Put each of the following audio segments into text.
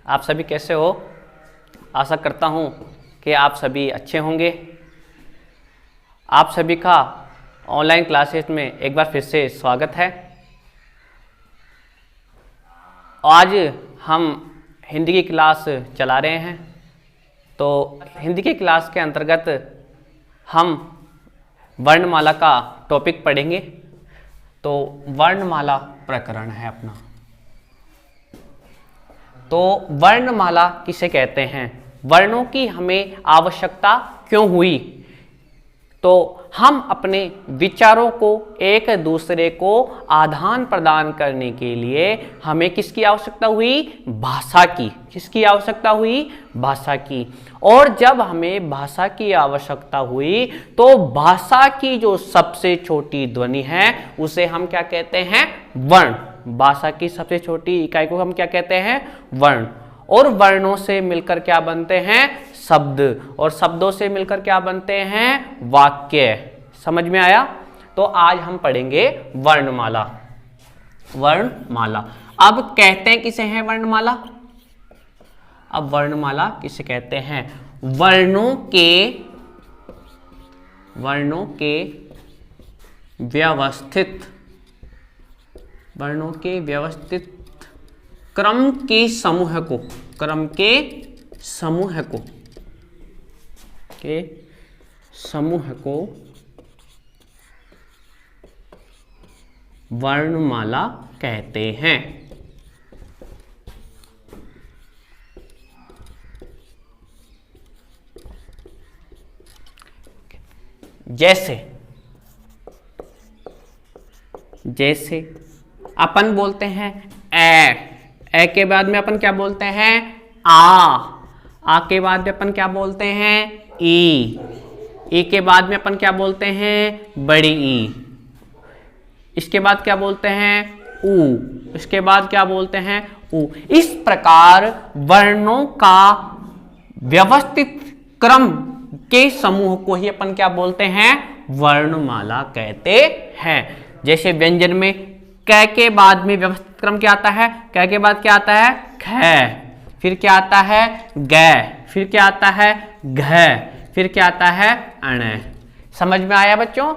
आप सभी कैसे हो? आशा करता हूँ कि आप सभी अच्छे होंगे। आप सभी का ऑनलाइन क्लासेस में एक बार फिर से स्वागत है। आज हम हिंदी की क्लास चला रहे हैं। तो हिंदी की क्लास के अंतर्गत हम वर्णमाला का टॉपिक पढ़ेंगे। तो वर्णमाला प्रकरण है अपना। तो वर्णमाला किसे कहते हैं, वर्णों की हमें आवश्यकता क्यों हुई? तो हम अपने विचारों को एक दूसरे को आदान प्रदान करने के लिए हमें किसकी आवश्यकता हुई? भाषा की। किसकी आवश्यकता हुई? भाषा की। और जब हमें भाषा की आवश्यकता हुई तो भाषा की जो सबसे छोटी ध्वनि है उसे हम क्या कहते हैं? वर्ण। भाषा की सबसे छोटी इकाई को हम क्या कहते हैं? वर्ण। और वर्णों से मिलकर क्या बनते हैं? शब्द। और शब्दों से मिलकर क्या बनते हैं? वाक्य। समझ में आया? तो आज हम पढ़ेंगे वर्णमाला। वर्णमाला अब कहते हैं किसे हैं वर्णमाला? अब वर्णमाला किसे कहते हैं? वर्णों के व्यवस्थित क्रम के समूह को वर्णमाला कहते हैं। जैसे अपन बोलते हैं ए के बाद में अपन क्या बोलते हैं? आ के बाद में अपन क्या बोलते हैं? ई के बाद में अपन क्या बोलते हैं? बड़ी ई। इसके बाद क्या बोलते हैं? ऊ। इसके बाद क्या बोलते हैं? ऊ। इस प्रकार वर्णों का व्यवस्थित क्रम के समूह को ही अपन क्या बोलते हैं? वर्णमाला कहते हैं। जैसे व्यंजन में क के बाद में व्यवस्थित क्रम क्या आता है? क के बाद क्या आता है? ख। फिर क्या आता है? ग। फिर क्या आता है? घ। फिर क्या आता है? अण। समझ में आया बच्चों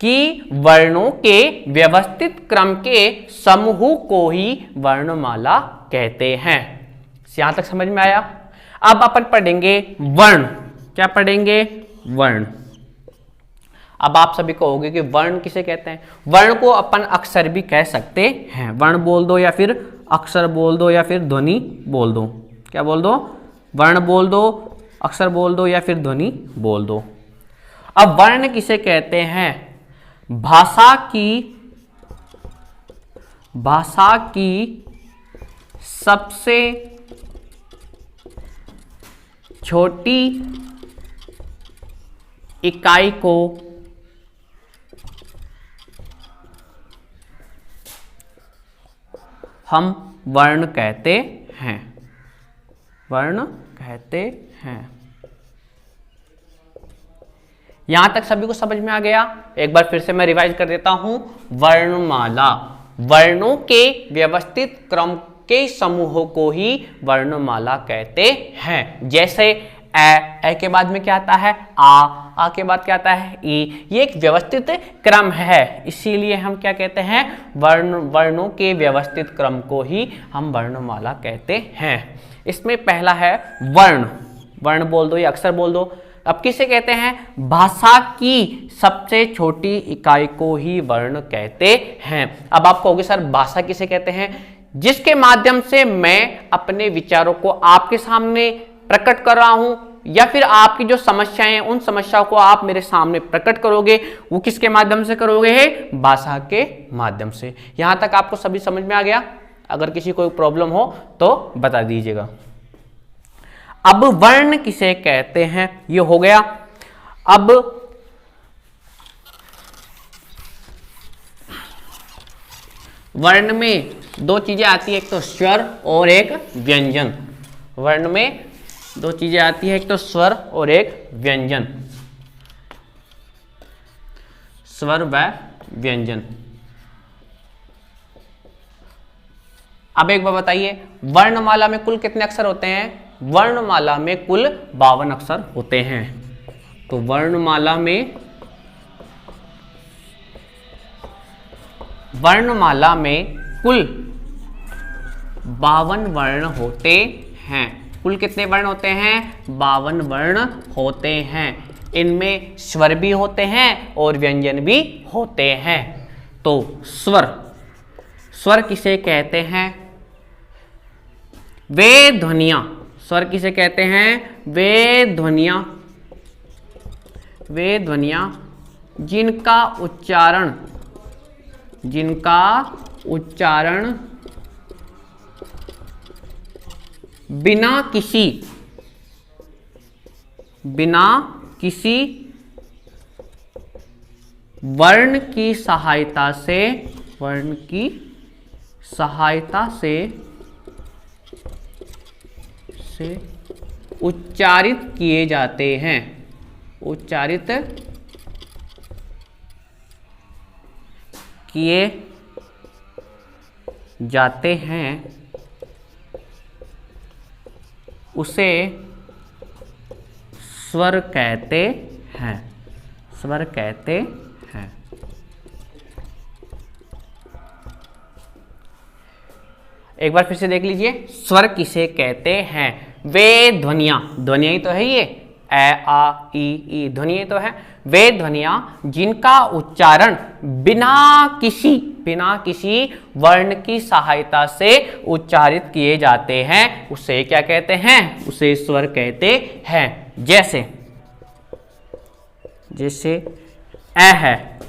कि वर्णों के व्यवस्थित क्रम के समूह को ही वर्णमाला कहते हैं। यहां तक समझ में आया? अब अपन पढ़ेंगे वर्ण। क्या पढ़ेंगे? वर्ण। अब आप सभी कहोगे कि वर्ण किसे कहते हैं? वर्ण को अपन अक्षर भी कह सकते हैं। वर्ण बोल दो या फिर अक्षर बोल दो या फिर ध्वनि बोल दो। क्या बोल दो? वर्ण बोल दो, अक्षर बोल दो या फिर ध्वनि बोल दो। अब वर्ण किसे कहते हैं? भाषा की सबसे छोटी इकाई को हम वर्ण कहते हैं। वर्ण कहते हैं। यहां तक सभी को समझ में आ गया? एक बार फिर से मैं रिवाइज कर देता हूं। वर्णमाला वर्णों के व्यवस्थित क्रम के समूह को ही वर्णमाला कहते हैं। जैसे ए के बाद में क्या आता है? आ के बाद क्या आता है? ई। ये एक व्यवस्थित क्रम है, इसीलिए हम क्या कहते हैं? वर्णों के व्यवस्थित क्रम को ही हम वर्णमाला कहते हैं। इसमें पहला है वर्ण। वर्ण बोल दो या अक्षर बोल दो। अब किसे कहते हैं? भाषा की सबसे छोटी इकाई को ही वर्ण कहते हैं। अब आप कहोगे सर भाषा किसे कहते हैं? जिसके माध्यम से मैं अपने विचारों को आपके सामने प्रकट कर रहा हूं या फिर आपकी जो समस्याएं उन समस्याओं को आप मेरे सामने प्रकट करोगे, वो किसके माध्यम से करोगे? है भाषा के माध्यम से। यहां तक आपको सभी समझ में आ गया? अगर किसी कोई प्रॉब्लम हो तो बता दीजिएगा। अब वर्ण किसे कहते हैं ये हो गया। अब वर्ण में दो चीजें आती है, एक तो स्वर और एक व्यंजन। वर्ण में दो चीजें आती है, एक तो स्वर और एक व्यंजन। स्वर व व्यंजन। अब एक बार बताइए, वर्णमाला में कुल कितने अक्षर होते हैं? वर्णमाला में कुल 52 अक्षर होते हैं। तो वर्णमाला में कुल 52 वर्ण होते हैं। कुल कितने वर्ण होते हैं? 52 वर्ण होते हैं। इनमें स्वर भी होते हैं और व्यंजन भी होते हैं। तो स्वर किसे कहते हैं? वे ध्वनियां। स्वर किसे कहते हैं? वे ध्वनियां जिनका उच्चारण बिना किसी वर्ण की सहायता से उच्चारित किए जाते हैं। उसे स्वर कहते हैं। एक बार फिर से देख लीजिए, स्वर किसे कहते हैं? वे ध्वनियां ही तो है, ये ए आ ई ध्वनियां तो है। वे ध्वनियां जिनका उच्चारण बिना किसी वर्ण की सहायता से उच्चारित किए जाते हैं, उसे क्या कहते हैं? उसे स्वर कहते हैं। जैसे ए है,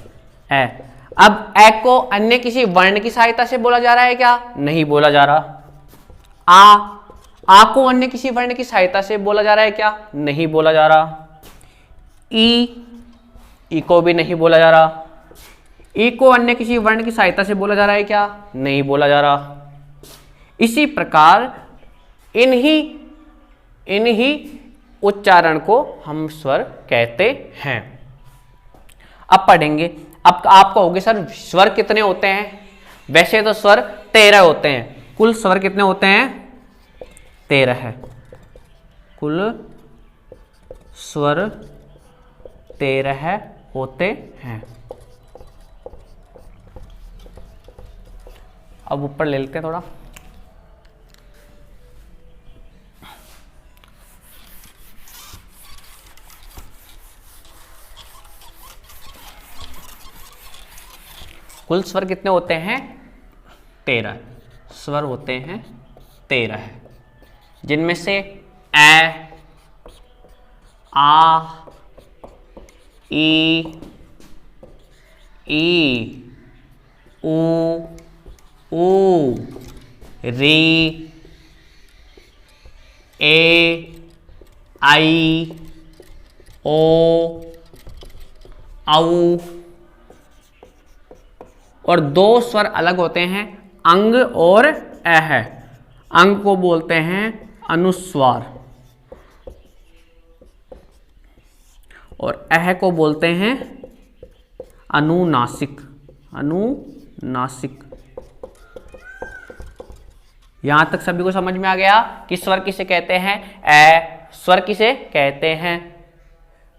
ए। अब ए को अन्य किसी वर्ण की सहायता से बोला जा रहा है क्या? नहीं बोला जा रहा। आ को अन्य किसी वर्ण की सहायता से बोला जा रहा है क्या? नहीं बोला जा रहा। ई को भी नहीं बोला जा रहा। ई को अन्य किसी वर्ण की सहायता से बोला जा रहा है क्या? नहीं बोला जा रहा। इसी प्रकार इन्हीं उच्चारण को हम स्वर कहते हैं। अब पढ़ेंगे। अब आप कहोगे सर स्वर कितने होते हैं? वैसे तो स्वर 13 होते हैं। कुल स्वर कितने होते हैं? 13 है। कुल स्वर 13 होते हैं। अब ऊपर ले लेते हैं थोड़ा। कुल स्वर कितने होते हैं? 13 स्वर होते हैं। 13 जिनमें से ए, आ, ई, ऊ, री, ए, आई, ओ, औ और 2 स्वर अलग होते हैं, अंग और अह। अंग को बोलते हैं अनुस्वार और अह को बोलते हैं अनुनासिक। यहां तक सभी को समझ में आ गया कि स्वर किसे कहते हैं? स्वर किसे कहते हैं?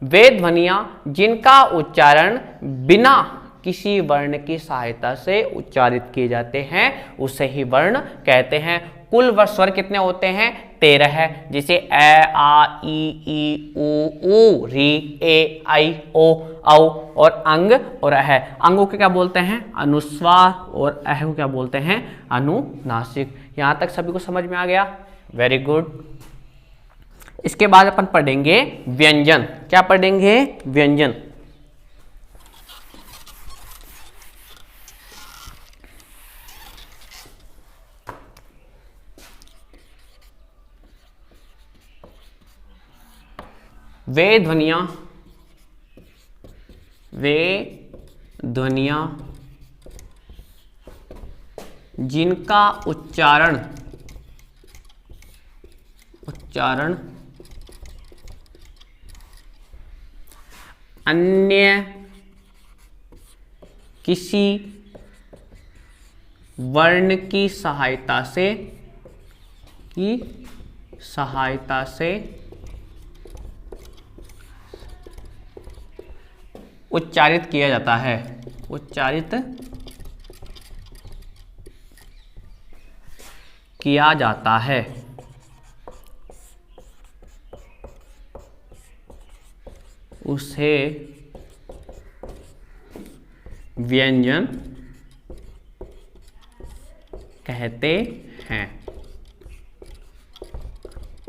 वे ध्वनियां जिनका उच्चारण बिना किसी वर्ण की सहायता से उच्चारित किए जाते हैं, उसे ही वर्ण कहते हैं। कुल स्वर कितने होते हैं? 13 है। जैसे ए, आ, ई, ऊ, री, ए, आई, ओ, औ और अंग और अह। अंगों को क्या बोलते हैं? अनुस्वार और अह को क्या बोलते हैं? अनुनासिक। यहां तक सभी को समझ में आ गया? Very good. इसके बाद अपन पढ़ेंगे व्यंजन। क्या पढ़ेंगे? व्यंजन। वे ध्वनियां जिनका उच्चारण अन्य किसी वर्ण की सहायता से उच्चारित किया जाता है, उच्चारित किया जाता है। उसे व्यंजन कहते हैं।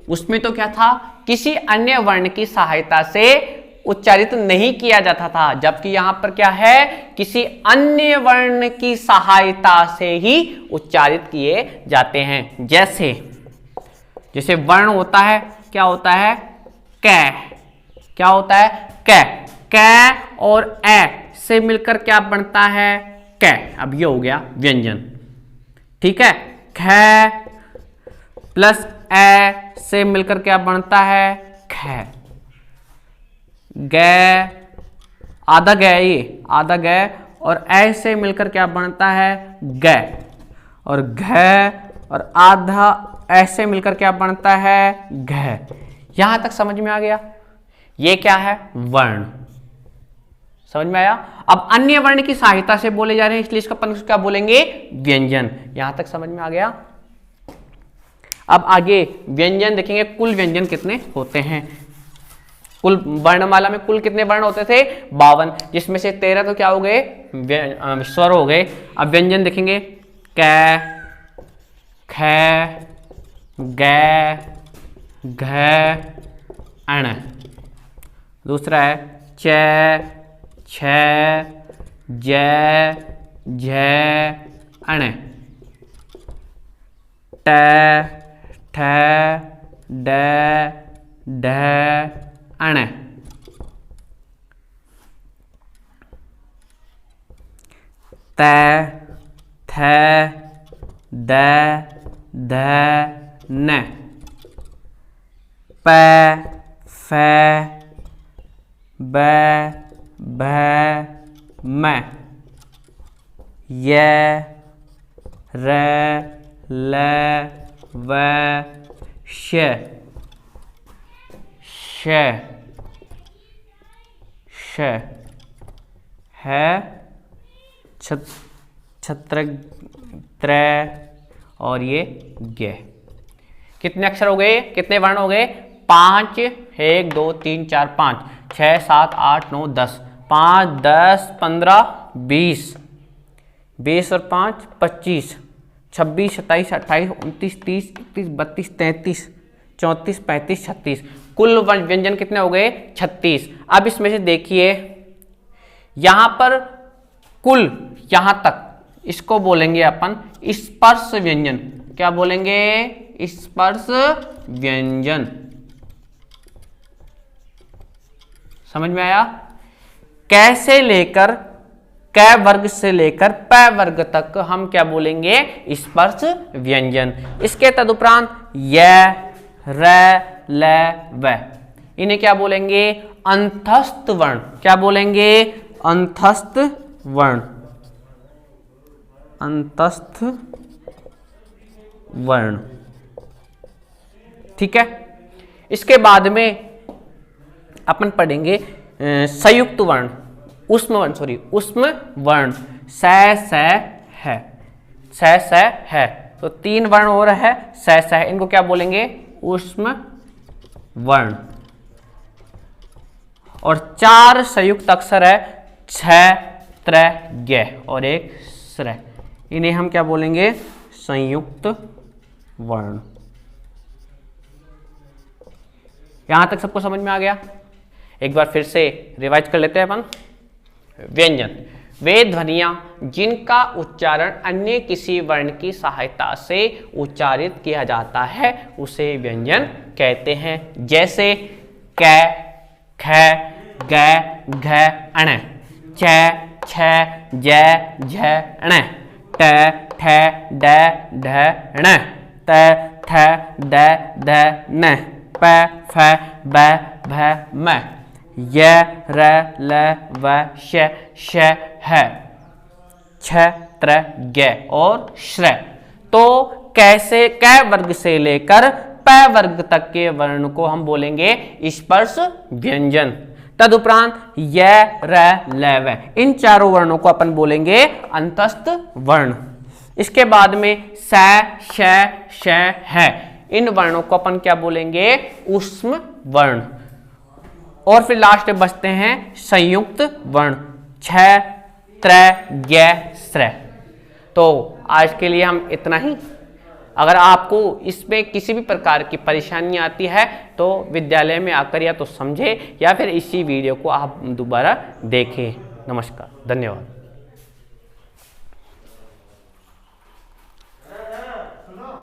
उसमें तो क्या था, किसी अन्य वर्ण की सहायता से उच्चारित नहीं किया जाता था, जबकि यहां पर क्या है, किसी अन्य वर्ण की सहायता से ही उच्चारित किए जाते हैं। जैसे वर्ण होता है, क्या होता है, कै, क्या होता है, कै, कै और ए से मिलकर क्या बनता है, कै। अब ये हो गया व्यंजन, ठीक है। ख प्लस ए से मिलकर क्या बनता है, ख। गै, आधा गै, ये आधा गै और ए से मिलकर क्या बनता है, गै। और घ और आधा ऐसे मिलकर क्या बनता है, घ। यहां तक समझ में आ गया। ये क्या है, वर्ण। समझ में आया। अब अन्य वर्ण की सहायता से बोले जा रहे हैं, इसलिए इसका अपन क्या बोलेंगे, व्यंजन। यहां तक समझ में आ गया। अब आगे व्यंजन देखेंगे, कुल व्यंजन कितने होते हैं। कुल वर्णमाला में कुल कितने वर्ण होते थे, 52, जिसमें से 13 तो क्या हो गए, स्वर हो गए। अब व्यंजन देखेंगे, कै, ख, गै, घ, अण। दूसरा है च, छ, ज, झ, अण। ट, ठ, ड, ढ, अण। त, थ, द, ध, न। प, फ, ब, भ, म। य, र, ल, व, श, श, श, है, छत्र, त्र और ये गे। कितने अक्षर हो गए, कितने वर्ण हो गए, 5। 1 2 3 4 5 6 7 8 9 10, 5 10 15 20, 20 और 5 25, 26 27 28 29 30 31 32 33 34 35 36। कुल व्यंजन कितने हो गए, 36। अब इसमें से देखिए, यहां पर कुल यहां तक इसको बोलेंगे अपन स्पर्श व्यंजन। क्या बोलेंगे, स्पर्श व्यंजन। समझ में आया। कैसे लेकर, कै वर्ग से लेकर प वर्ग तक हम क्या बोलेंगे, स्पर्श व्यंजन। इसके तदुपरांत य, र, ल, व, इन्हें क्या बोलेंगे, अंतस्थ वर्ण। क्या बोलेंगे, अंतस्थ वर्ण, अंतस्थ वर्ण, ठीक है। इसके बाद में अपन पढ़ेंगे संयुक्त वर्ण, उष्म वर्ण, सॉरी उष्म वर्ण। स, है, स है, तो 3 वर्ण और है, स है, इनको क्या बोलेंगे, उष्म वर्ण। और 4 संयुक्त अक्षर है, छ, त्र, ग और एक स्र, इन्हें हम क्या बोलेंगे, संयुक्त वर्ण। यहां तक सबको समझ में आ गया। एक बार फिर से रिवाइज कर लेते हैं अपन। व्यंजन वे ध्वनियां जिनका उच्चारण अन्य किसी वर्ण की सहायता से उच्चारित किया जाता है उसे व्यंजन कहते हैं। जैसे कै, ख, ग, घ, अण, छ, छ, ज, झ, ण, ट, ठ, ड, ढ, ण, त, थ, द, ध, न, प, फ, ब, भ, म, य, र, ल, व, श, ह, छ, त्र ग और श्र। तो कैसे कै वर्ग से लेकर पै वर्ग तक के वर्ण को हम बोलेंगे स्पर्श व्यंजन। तदुपरांत य र ल व इन चारों वर्णों को अपन बोलेंगे अंतस्थ वर्ण। इसके बाद में स श श है इन वर्णों को अपन क्या बोलेंगे ऊष्म वर्ण। और फिर लास्ट में बचते हैं संयुक्त वर्ण छ त्र ग स्र। तो आज के लिए हम इतना ही। अगर आपको इसमें किसी भी प्रकार की परेशानी आती है तो विद्यालय में आकर या तो समझे या फिर इसी वीडियो को आप दोबारा देखें। नमस्कार, धन्यवाद।